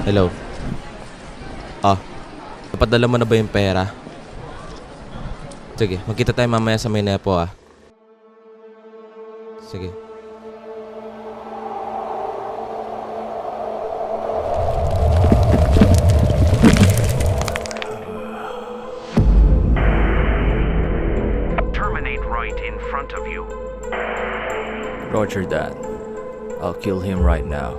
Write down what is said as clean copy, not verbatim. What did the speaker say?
Hello. Ah, napadala mo na ba yung pera? Sige, magkita tayo mamaya sa may nepo ah. Sige. Terminate right in front of you. Roger that. I'll kill him right now.